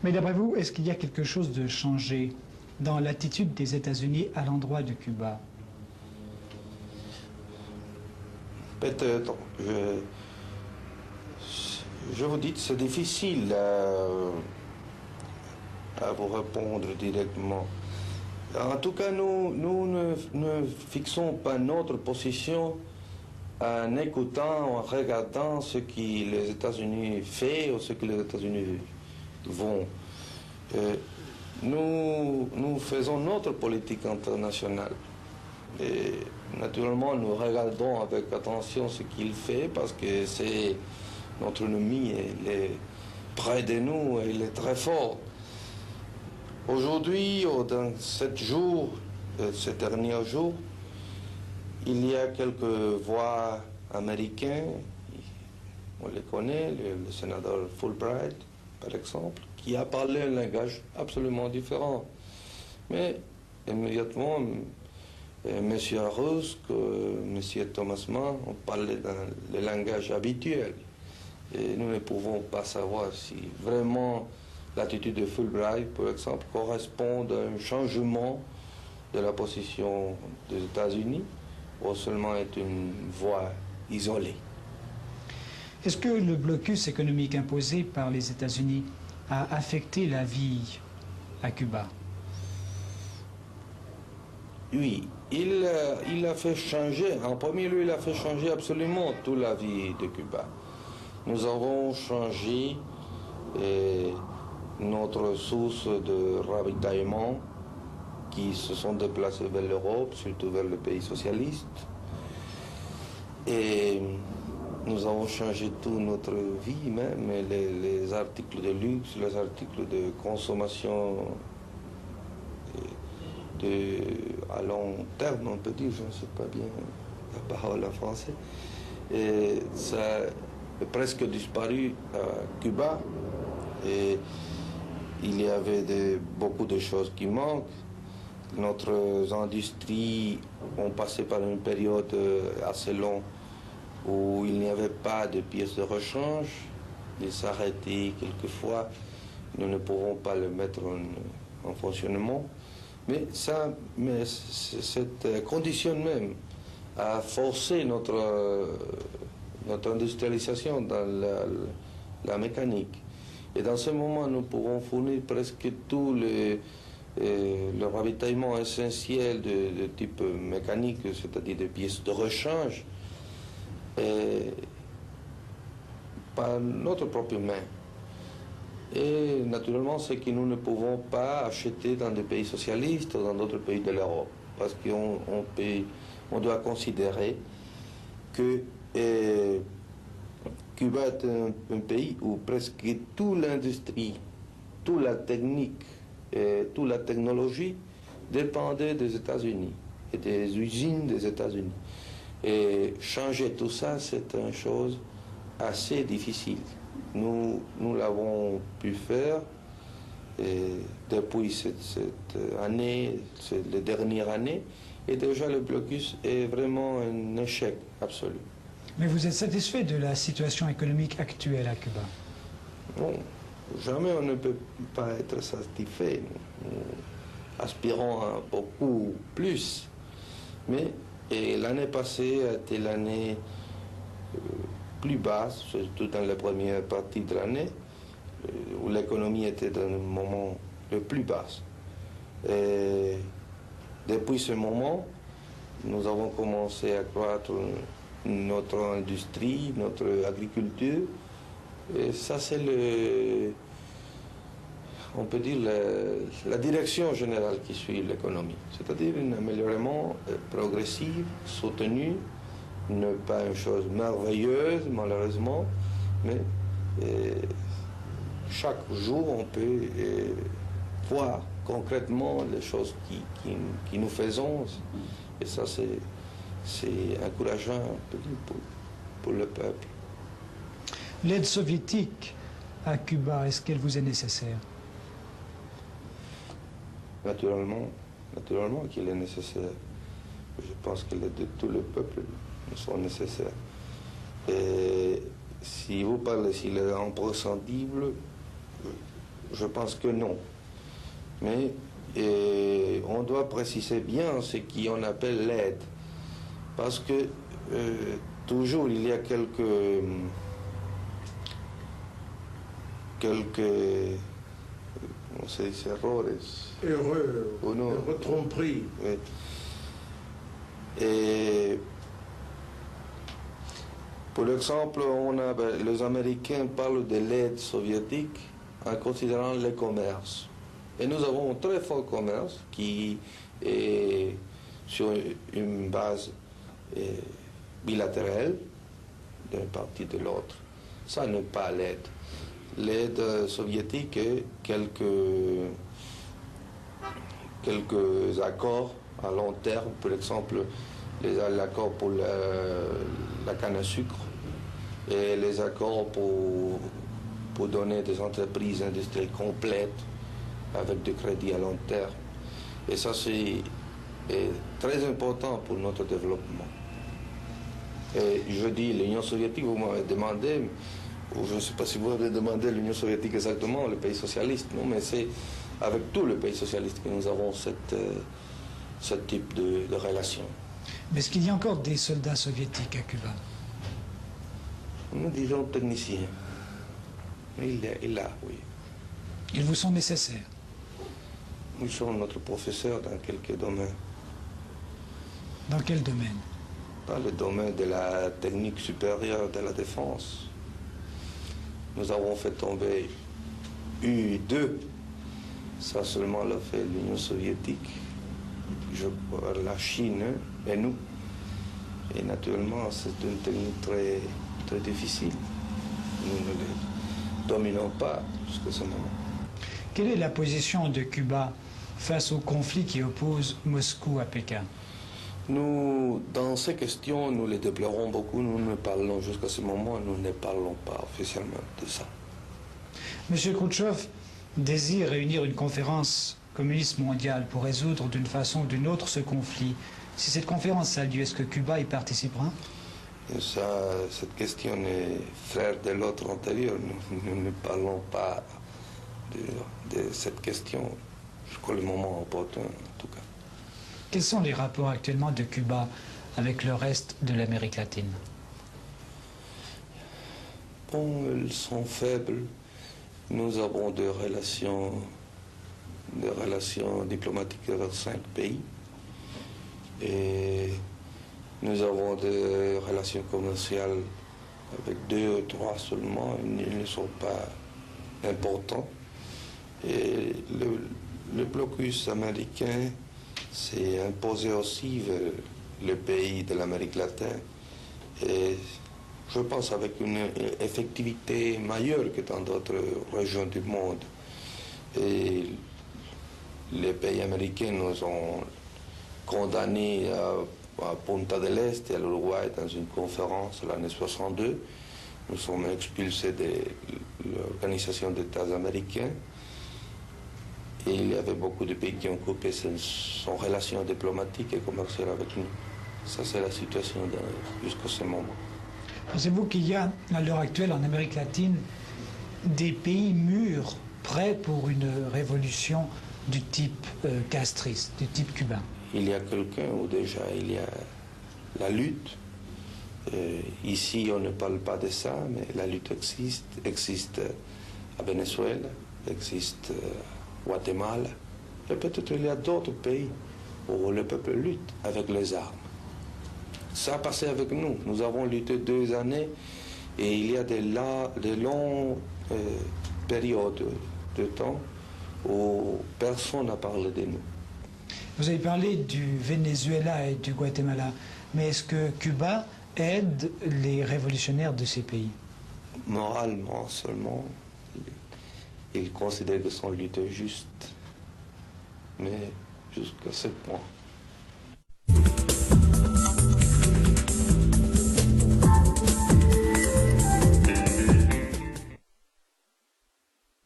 Mais d'après vous, est-ce qu'il y a quelque chose de changé dans l'attitude des États-Unis à l'endroit de Cuba? Peut-être. Je vous dis que c'est difficile à vous répondre directement. En tout cas, nous ne fixons pas notre position en écoutant, en regardant ce que les États-Unis font ou ce que les États-Unis vont. Nous faisons notre politique internationale. Et naturellement, nous regardons avec attention ce qu'il fait parce que c'est notre ennemi, il est près de nous, il est très fort. Aujourd'hui, dans ces derniers jours, il y a quelques voix américains, on les connaît, le sénateur Fulbright, par exemple, qui a parlé un langage absolument différent. Mais immédiatement, M. Arus, M. Thomas Mann ont parlé dans le langage habituel. Et nous ne pouvons pas savoir si vraiment l'attitude de Fulbright, par exemple, correspond à un changement de la position des États-Unis ou seulement est une voie isolée. Est-ce que le blocus économique imposé par les États-Unis a affecté la vie à Cuba? Oui, il a fait changer, en premier lieu, il a fait changer absolument toute la vie de Cuba. Nous avons changé notre source de ravitaillement qui se sont déplacés vers l'Europe, surtout vers le pays socialiste. Et nous avons changé toute notre vie, même les articles de luxe, les articles de consommation à long terme, on peut dire, je ne sais pas bien la parole en français. Et ça a presque disparu à Cuba. Et il y avait beaucoup de choses qui manquent. Notre industrie ont passé par une période assez longue où il n'y avait pas de pièces de rechange. Ils s'arrêtaient quelquefois. Nous ne pouvons pas le mettre en fonctionnement. Mais cette condition même a forcé notre industrialisation dans la mécanique. Et dans ce moment, nous pouvons fournir presque tout le ravitaillement essentiel de type mécanique, c'est-à-dire des pièces de rechange, par notre propre main. Et naturellement, c'est que nous ne pouvons pas acheter dans des pays socialistes ou dans d'autres pays de l'Europe, parce qu'on doit considérer que Cuba est un pays où presque toute l'industrie, toute la technique, toute la technologie dépendait des États-Unis et des usines des États-Unis. Et changer tout ça, c'est une chose assez difficile. Nous l'avons pu faire depuis cette année, les dernières années, et déjà le blocus est vraiment un échec absolu. Mais vous êtes satisfait de la situation économique actuelle à Cuba? Non, jamais on ne peut pas être satisfait. Nous aspirons à beaucoup plus. Mais l'année passée a été l'année plus basse, surtout dans la première partie de l'année, où l'économie était dans le moment le plus bas. Et depuis ce moment, nous avons commencé à croître notre industrie, notre agriculture. Et ça, c'est on peut dire, la direction générale qui suit l'économie. C'est-à-dire un améliorement progressif, soutenu, ne pas une chose merveilleuse, malheureusement, mais chaque jour, on peut voir concrètement les choses qui nous faisons. Et ça, c'est encourageant pour le peuple. L'aide soviétique à Cuba, est-ce qu'elle vous est nécessaire? Naturellement qu'il est nécessaire. Je pense que l'aide de tout le peuple sont nécessaires. Et si vous parlez s'il est imprescindible, je pense que non. Mais on doit préciser bien ce qu'on appelle l'aide. Parce que toujours il y a quelques on se dice Erreur, tromperie. Oui. Et pour exemple, les Américains parlent de l'aide soviétique en considérant le commerce. Et nous avons un très fort commerce qui est sur une base bilatérale d'un parti de l'autre. Ça n'est pas l'aide. L'aide soviétique est quelques accords à long terme, par exemple l'accord pour la canne à sucre et les accords pour donner des entreprises industrielles complètes avec des crédits à long terme. Et ça, c'est très important pour notre développement. Et je dis l'Union soviétique, vous m'avez demandé, ou je ne sais pas si vous avez demandé l'Union soviétique exactement, le pays socialiste, non, mais c'est avec tous les pays socialistes que nous avons ce type de relation. Mais est-ce qu'il y a encore des soldats soviétiques à Cuba? Nous disons techniciens. Il y a, oui. Ils vous sont nécessaires? Ils sont notre professeur dans quelques domaines. Dans quel domaine? Dans le domaine de la technique supérieure de la défense. Nous avons fait tomber U-2. Ça seulement l'a fait l'Union soviétique, la Chine et nous. Et naturellement, c'est une technique très, très difficile. Nous ne les dominons pas jusqu'à ce moment. Quelle est la position de Cuba face au conflit qui oppose Moscou à Pékin? Nous, dans ces questions, nous les déplorons beaucoup. Nous ne parlons jusqu'à ce moment, nous ne parlons pas officiellement de ça. M. Khrouchtchev désire réunir une conférence communiste mondiale pour résoudre d'une façon ou d'une autre ce conflit. Si cette conférence a lieu, est-ce que Cuba y participera? Ça, cette question est frère de l'autre antérieur. Nous ne parlons pas de cette question jusqu'au moment opportun, en tout cas. Quels sont les rapports actuellement de Cuba avec le reste de l'Amérique latine? Bon, elles sont faibles. Nous avons des relations diplomatiques avec 5 pays. Et nous avons des relations commerciales avec 2 ou 3 seulement. Ils ne sont pas importants. Et le blocus américain s'est imposé aussi vers les pays de l'Amérique latine. Et je pense avec une effectivité meilleure que dans d'autres régions du monde. Et les pays américains nous ont condamnés à Punta del Este, à l'Uruguay, dans une conférence l'année 62. Nous sommes expulsés de l'Organisation des États américains. Et il y avait beaucoup de pays qui ont coupé son relation diplomatique et commerciale avec nous. Ça, c'est la situation jusqu'à ce moment. Pensez-vous qu'il y a, à l'heure actuelle, en Amérique latine, des pays mûrs, prêts pour une révolution du type castriste, du type cubain? Il y a quelqu'un où déjà il y a la lutte. Ici, on ne parle pas de ça, mais la lutte existe à Venezuela, existe à Guatemala. Et peut-être il y a d'autres pays où le peuple lutte avec les armes. Ça a passé avec nous. Nous avons lutté 2 années et il y a de longues périodes de temps où personne n'a parlé de nous. Vous avez parlé du Venezuela et du Guatemala, mais est-ce que Cuba aide les révolutionnaires de ces pays? Moralement seulement, il considère que son lutte est juste, mais jusqu'à ce point.